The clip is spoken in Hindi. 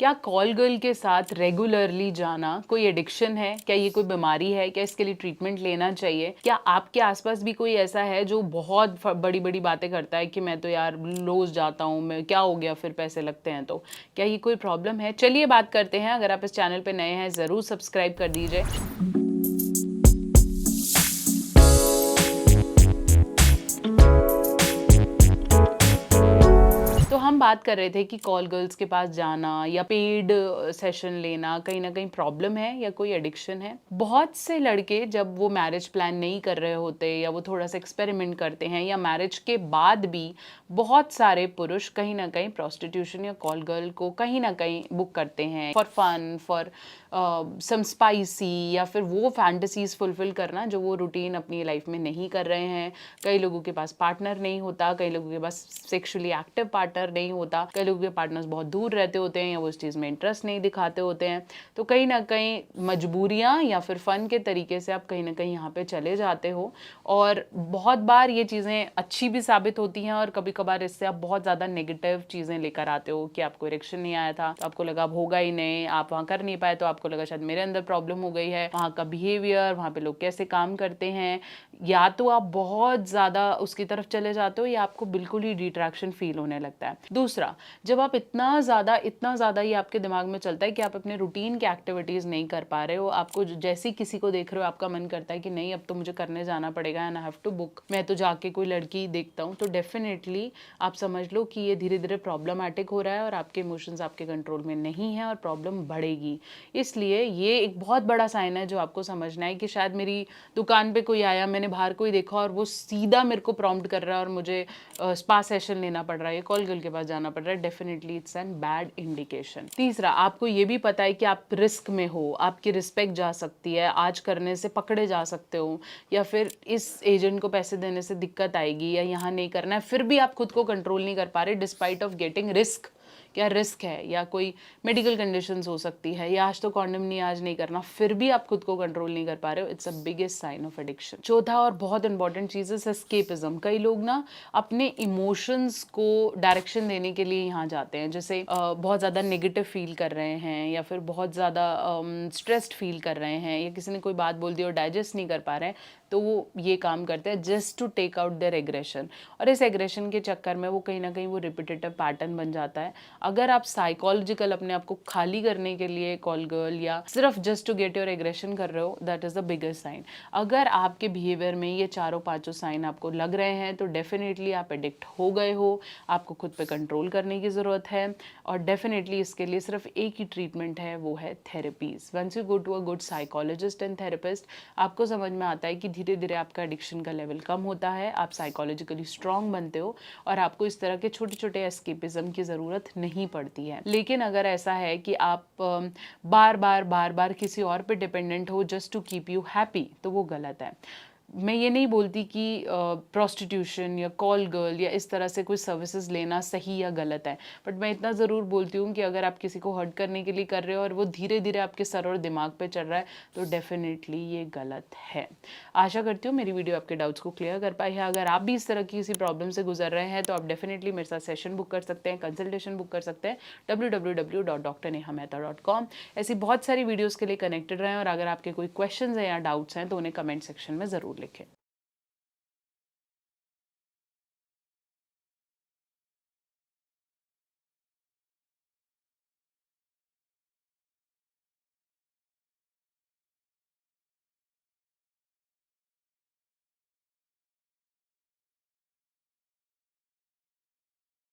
क्या कॉल गर्ल के साथ रेगुलरली जाना कोई एडिक्शन है? क्या ये कोई बीमारी है? क्या इसके लिए ट्रीटमेंट लेना चाहिए? क्या आपके आसपास भी कोई ऐसा है जो बहुत बड़ी-बड़ी बातें करता है कि मैं तो यार रोज़ जाता हूँ, मैं क्या हो गया फिर पैसे लगते हैं तो? क्या ये कोई प्रॉब्लम है? चलिए बात करते हैं। अगर आप इस चैनल पे नए हैं ज़रूर सब्सक्राइब कर दीजिए। तो हम बात कर रहे थे कि कॉल गर्ल्स के पास जाना या पेड सेशन लेना कहीं ना कहीं प्रॉब्लम है या कोई एडिक्शन है। बहुत से लड़के जब वो मैरिज प्लान नहीं कर रहे होते या वो थोड़ा सा एक्सपेरिमेंट करते हैं या मैरिज के बाद भी बहुत सारे पुरुष कहीं ना कहीं प्रोस्टिट्यूशन या कॉल गर्ल को कहीं ना कहीं बुक करते हैं for fun, for some spicy, या फिर वो फैंटेसीज फुलफिल करना जो वो रूटीन अपनी लाइफ में नहीं कर रहे हैं। कई लोगों के पास पार्टनर नहीं होता, कई लोगों के पास सेक्सुअली एक्टिव पार्टनर नहीं होता, कई लोगों के पार्टनर्स बहुत दूर रहते होते हैं या वो इस चीज़ में इंटरेस्ट नहीं दिखाते होते हैं। तो कहीं ना कहीं मजबूरियाँ या फिर फ़न के तरीके से आप कहीं ना कहीं यहाँ पे चले जाते हो, और बहुत बार ये चीज़ें अच्छी भी साबित होती हैं और कभी कभार इससे आप बहुत ज़्यादा नेगेटिव चीज़ें लेकर आते हो कि आपको इरेक्शन नहीं आया था तो आपको लगा अब होगा ही नहीं, आप वहाँ कर नहीं पाए तो आपको लगा शायद मेरे अंदर प्रॉब्लम हो गई है। वहाँ का बिहेवियर, वहाँ पे लोग कैसे काम करते हैं, या तो आप बहुत ज़्यादा उसकी तरफ चले जाते हो या आपको बिल्कुल ही डिट्रैक्शन फील होने लगता है। दूसरा, जब आप इतना ज़्यादा ये आपके दिमाग में चलता है कि आप अपने रूटीन की एक्टिविटीज़ नहीं कर पा रहे हो, आपको जैसे ही किसी को देख रहे हो आपका मन करता है कि नहीं अब तो मुझे करने जाना पड़ेगा and I have to book, मैं तो जाके कोई लड़की देखता हूँ, तो डेफिनेटली आप समझ लो कि ये धीरे धीरे प्रॉब्लमैटिक हो रहा है और आपके इमोशंस आपके कंट्रोल में नहीं है और प्रॉब्लम बढ़ेगी। इसलिए ये एक बहुत बड़ा साइन है जो आपको समझना है कि शायद मेरी दुकान पे कोई आया, मैंने बाहर कोई देखा और वो सीधा मेरे को प्रॉम्प्ट कर रहा है और मुझे स्पा सेशन लेना पड़ रहा है, कॉल गर्ल के पास जाना पड़ रहा है, definitely it's an bad indication. तीसरा, आपको ये भी पता है कि आप रिस्क में हो, आपकी रिस्पेक्ट जा सकती है, आज करने से पकड़े जा सकते हो, या फिर इस एजेंट को पैसे देने से दिक्कत आएगी या यहाँ नहीं करना है, फिर भी आप खुद को कंट्रोल नहीं कर पा रहे डिस्पाइट ऑफ गेटिंग रिस्क। क्या रिस्क है या कोई मेडिकल कंडीशंस हो सकती है या आज तो कॉन्डम नहीं, आज नहीं करना, फिर भी आप खुद को कंट्रोल नहीं कर पा रहे हो, it's a biggest sign of addiction. चौथा और बहुत इंपॉर्टेंट चीज़ है एस्केपिज्म। कई लोग ना अपने इमोशंस को डायरेक्शन देने के लिए यहाँ जाते हैं, जैसे बहुत ज़्यादा नेगेटिव फील कर रहे हैं या फिर बहुत ज़्यादा स्ट्रेस्ड फील कर रहे हैं या किसी ने कोई बात बोल दी और डाइजेस्ट नहीं कर पा रहे हैं, तो वो ये काम करते हैं just to take out their aggression, और इस एग्रेशन के चक्कर में वो कहीं ना कहीं वो रिपीटेटिव पैटर्न बन जाता है। अगर आप साइकोलॉजिकल अपने आप को खाली करने के लिए कॉल गर्ल या सिर्फ just to get your aggression कर रहे हो, that is the biggest sign. अगर आपके बिहेवियर में ये चारों पांचों साइन आपको लग रहे हैं तो डेफिनेटली आप एडिक्ट हो गए हो, आपको खुद पे कंट्रोल करने की ज़रूरत है, और डेफिनेटली इसके लिए सिर्फ एक ही ट्रीटमेंट है, वो है therapies. Once you go to a good psychologist and therapist, आपको समझ में आता है कि धीरे धीरे आपका एडिक्शन का लेवल कम होता है, आप साइकोलॉजिकली स्ट्रांग बनते हो और आपको इस तरह के छोटे छोटे एस्केपिज्म की ज़रूरत नहीं पड़ती है। लेकिन अगर ऐसा है कि आप बार बार किसी और पे डिपेंडेंट हो just to keep you happy, तो वो गलत है। मैं ये नहीं बोलती कि प्रोस्टिट्यूशन या कॉल गर्ल या इस तरह से कोई सर्विसेज लेना सही या गलत है, बट मैं इतना ज़रूर बोलती हूँ कि अगर आप किसी को हर्ट करने के लिए कर रहे हो और वो धीरे धीरे आपके सर और दिमाग पे चढ़ रहा है, तो डेफिनेटली ये गलत है। आशा करती हूँ मेरी वीडियो आपके डाउट्स को क्लियर कर पाई है। अगर आप भी इस तरह की किसी प्रॉब्लम से गुजर रहे हैं तो आप डेफिनेटली मेरे साथ सेशन बुक कर सकते हैं, कंसल्टेशन बुक कर सकते हैं www.drnehamehta.com। ऐसी बहुत सारी वीडियोज़ के लिए कनेक्टेड रहें, और अगर आपके कोई क्वेश्चन हैं या डाउट्स हैं तो उन्हें कमेंट सेक्शन में ज़रूर लिखें।